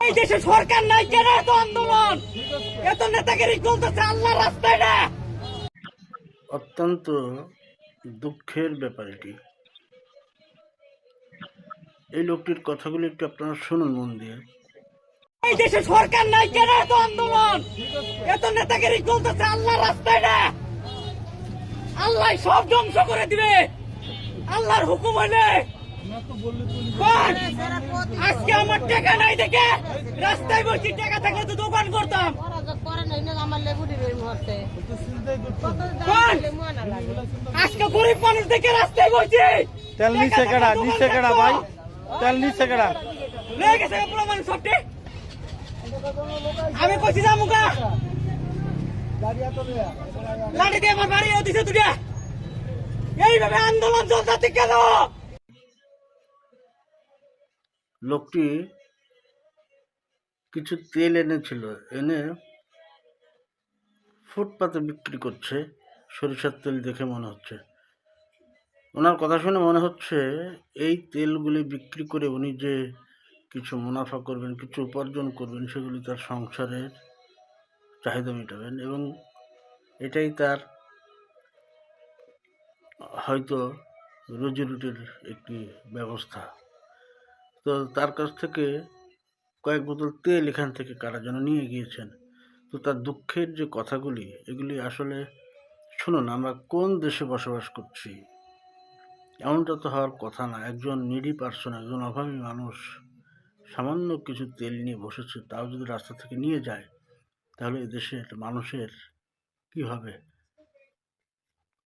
এই দেশে সরকার নাই কেন এত আন্দোলন এত নেতাগিরি চলতেছে আল্লাহর রাস্তায় না। অত্যন্ত দুঃখের ব্যাপার এটি। এই লোকটির কথাগুলি একটু আপনারা শুনুন মন দিয়ে। এই দেশে সরকার নাই কেন এত আন্দোলন এত নেতাগিরি চলতেছে আল্লাহর রাস্তায় না। আল্লাহ সব ধ্বংস করে দিবে, আল্লাহর হুকুম হইলে। আজকে আমার টাকা নাই দেখে রাস্তায় বসে, টাকা থাকলে তো দোকান করতাম। আজকে গরিব মানুষ দেখে রাস্তায় বসে তেল নিচে কেডা ভাই, তেল নিচে কেডা? লেগে গেছে পুরো মানুষ সবটি। আমি কইছি যামুকা লাঠি দিয়ে আমার বাড়ি দিছে তুই। এইভাবে আন্দোলন চলতে কেন? লোকটি কিছু তেল এনেছিল, এনে ফুটপাতে বিক্রি করছে। সরিষার তেল দেখে মনে হচ্ছে, ওনার কথা শুনে মনে হচ্ছে এই তেলগুলি বিক্রি করে উনি যে কিছু মুনাফা করবেন, কিছু উপার্জন করবেন, সেগুলি তার সংসারের চাহিদা মেটাবেন এবং এটাই তার হয়তো রুজি রুটির একটি ব্যবস্থা। তো তার কাছ থেকে কয়েক বোতল তেল এখান থেকে কারা যেন নিয়ে গিয়েছেন। তো তার দুঃখের যে কথাগুলি, এগুলি আসলে শুনুন, আমরা কোন দেশে বসবাস করছি? এমনটা তো হওয়ার কথা না। একজন নিডি পার্সন, একজন অভাবী মানুষ সামান্য কিছু তেল নিয়ে বসেছে, তাও যদি রাস্তা থেকে নিয়ে যায়, তাহলে এদেশের মানুষের কি হবে?